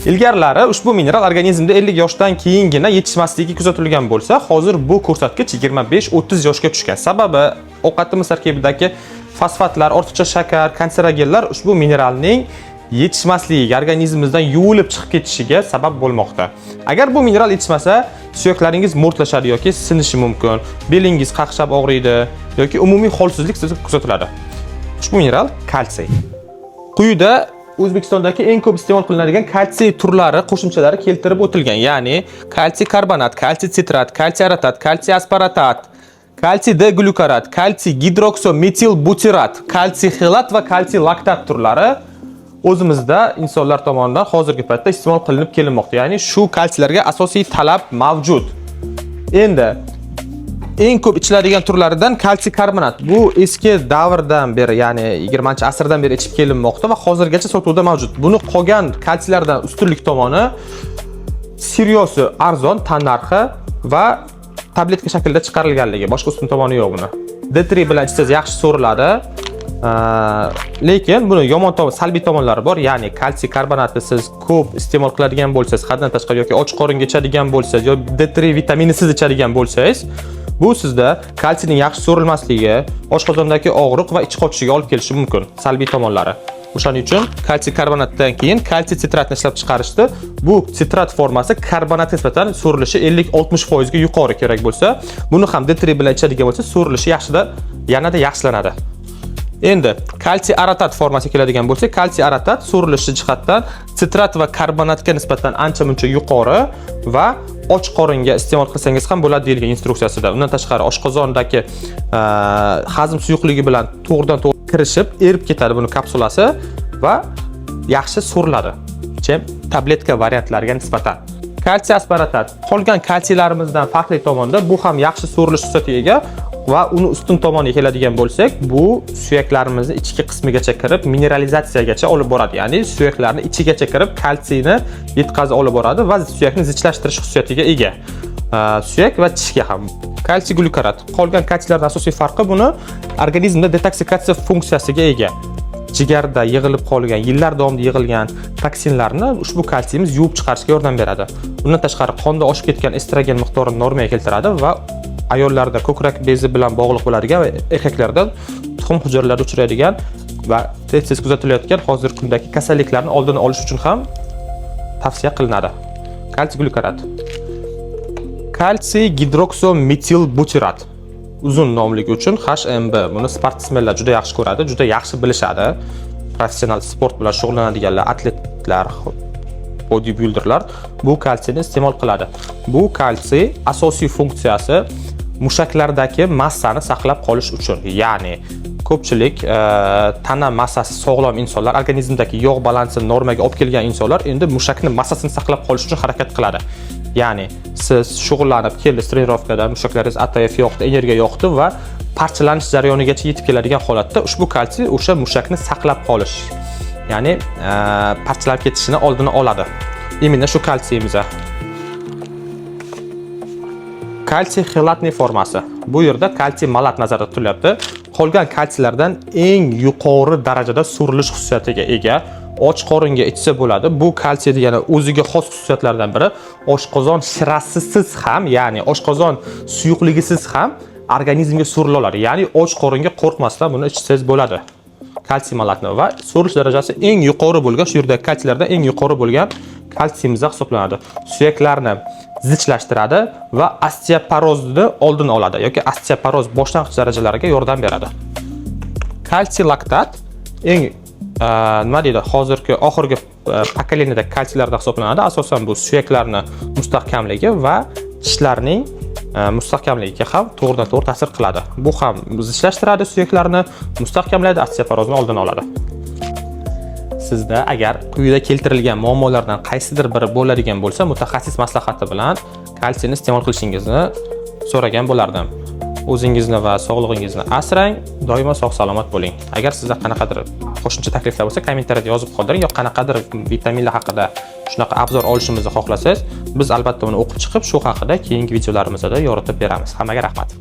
Ilgarilari ushbu mineral organizmda 50 yoshdan keyingina yetishmasligi kuzatilgan bo'lsa, hozir bu ko'rsatkich 25-30 yoshga tushgan. Sababi ovqatimiz tarkibidagi fosfatlar, ortiqcha shakar, kanserogenlar ushbu mineralning yetishmasligiga, organizmimizdan yuvilib chiqib ketishiga sabab bo'lmoqda. Agar bu mineral yetishmasa, suyaklaringiz mo'rtlashadi yoki sinishi mumkin, belingiz qaqshab og'riydi yoki umumiy holsizlik sizda kuzatiladi. Ushbu mineral kalsiy. Quyida O'zbekistondagi eng ko'p iste'mol qilinadigan kalsiy turlari qo'shimchalari keltirib o'tilgan, ya'ni kalsiy karbonat, kalsiy sitrat, kalsiy aratat, kalsiy aspartat, kalsiy D-glyukorat, kalsiy gidroksometil-butirat, kalsiy xelat va kalsiy laktat turlari o'zimizda insonlar tomonidan hozirgi paytda iste'mol qilinib kelinmoqda. Ya'ni shu kalsiylarga asosiy talab mavjud. Endi eng ko'p ichiladigan turlaridan kalsiy karbonat. Bu eski davrdan beri, ya'ni 20-asrdan beri ichib kelinmoqda va hozirgacha sotuvda mavjud. Buni qolgan kalsiylardan ustunlik tomoni siryosi arzon, tan narxi va tabletka shaklida chiqarilganligi. Boshqa ustun tomoni yo'q buni. D3 bilan ichsangiz yaxshi so'riladi. Lekin buni yomon tomon, salbiy tomonlari bor. Ya'ni kalsiy karbonatni siz ko'p iste'mol qiladigan bo'lsangiz, haddan tashqari yoki och qoringa ichadigan bo'lsangiz, yoki D3 vitaminisiz ichadigan bo'lsangiz, bu sizda kalsiyning yaxshi so'rilmasligi, oshqozondagi og'riq va ich qochishiga olib kelishi mumkin. Salbiy tomonlari. O'shaning uchun kalsiy karbonatdan keyin kalsiy sitratni ishlab chiqarishdi. Bu sitrat formasi karbonatga nisbatan so'rilishi 50-60% ga yuqori kerak bo'lsa, buni ham D3 bilan ichadigan bo'lsa, so'rilishi yanada yaxshilanadi. Endi kalsiy aratat formasiga keladigan bo'lsak, kalsiy aratat so'rilishi jihatdan sitrat va karbonatga nisbatan ancha-muncha yuqori va och qoringa iste'mol qilsangiz ham bo'ladi deyilgan instruksiyasida. Undan tashqari oshqozondagi hazm suyuqligi bilan to'g'ridan-to'g'ri kirishib, erib ketadi buni kapsulasi va yaxshi so'riladi. Tabletka variantlariga nisbatan. Kalsiy aspartat qolgan kalsiylarimizdan farqli tomonda bu ham yaxshi so'rilish xususiyatiga ega va uni ustun tomoniga keladigan bo'lsak, bu suyaklarimizni ichki qismigacha kirib, mineralizatsiyagacha olib boradi. Ya'ni suyaklarni ichigacha kirib, kalsiyni yetkazib olib boradi va suyakni zichlashtirish xususiyatiga ega. Suyak va tishga ham. Kalsiy glyukorat qolgan kalsiylardan asosiy farqi buni organizmda detoksikatsiya funksiyasiga ega. Jigarda yig'ilib qolgan, yillar davomida yig'ilgan toksinlarni ushbu kalsiyimiz yuvib chiqarishga yordam beradi. Undan tashqari qonda oshib ketgan estrogen miqdorini normaga keltiradi va ayollarda ko'krak bezi bilan bog'liq bo'ladigan va erkaklarda tuxum hujayralarida uchraydigan va tez-tez kuzatilayotgan hozirgi kundagi kasalliklarni oldini olish uchun ham tavsiya qilinadi. Kalsiy glyukorat. Kalsiy gidroksometil-butirat. Uzun nomligi uchun HMB. Buni sportsmenlar juda yaxshi ko'radi, juda yaxshi bilishadi. Professional sport bilan shug'ullanadiganlar, atletlar, bodybuilderlar bu kalsiyni iste'mol qiladi. Bu kalsiy asosiy funksiyasi mushaklardagi massani saqlab qolish uchun. Ya'ni ko'pchilik tana massasi sog'lom insonlar, organizmdagi yog' balansini normaga olib kelgan insonlar endi mushakni massasini saqlab qolish uchun harakat qiladi. Ya'ni siz shug'ullanib keldi trenirovkada, mushaklaringiz ATF yo'qdi, energiya yo'qdi va parchalanish jarayonigacha yetib keladigan holatda ushbu kalsiy o'sha mushakni saqlab qolish, ya'ni parchalanib ketishini oldini oladi. Imенно shu kalsiyimiz. Kalsiy xelatning formasi. Bu yerda kalsiy malat nazarda tutilyapti. Qolgan kalsiylardan eng yuqori darajada so'rilish xususiyatiga ega. Och qoringa ichsa bo'ladi. Bu kalsiy degani o'ziga xos xususiyatlardan biri. Oshqozon shirasisiz ham, ya'ni oshqozon suyuqligisiz ham organizmga so'rila oladi. Ya'ni och qoringa qo'rqmasdan buni ichsangiz bo'ladi. Kalsiy malatni va so'rilish darajasi eng yuqori bo'lgan, shu yerda kalsiylardan eng yuqori bo'lgan kalsiyimiz hisoblanadi. Suyaklarni zichlashtiradi va osteoporozni oldini oladi yoki osteoporoz boshlang'ich darajalariga yordam beradi. Kalsiy laktat eng nima deydi, hozirgi oxirgi pokoleniyadagi kalsiylardan hisoblanadi. Asosan bu suyaklarni mustahkamligi va tishlarning mustahkamligiga ham to'g'ridan-to'g'ri ta'sir qiladi. Bu ham zichlashtiradi, suyaklarni mustahkamlaydi, osteoporozni oldini oladi. Sizda agar quyida keltirilgan muammolardan qaysidir biri bo'ladigan bo'lsa, mutaxassis maslahati bilan kalsiyni iste'mol qilishingizni so'ragan bo'lardim. O'zingizni va sog'lig'ingizni asrang, doimo sog'-salomat bo'ling. Agar sizda qanaqadir qo'shimcha takliflar bo'lsa, kommentariyada yozib qoldiring yoki qanaqadir vitaminlar haqida shunaqa obzor olishimizni xohlasangiz, biz albatta uni o'qib chiqib, shu haqida keyingi videolarimizda yoritib beramiz. Hammaga rahmat.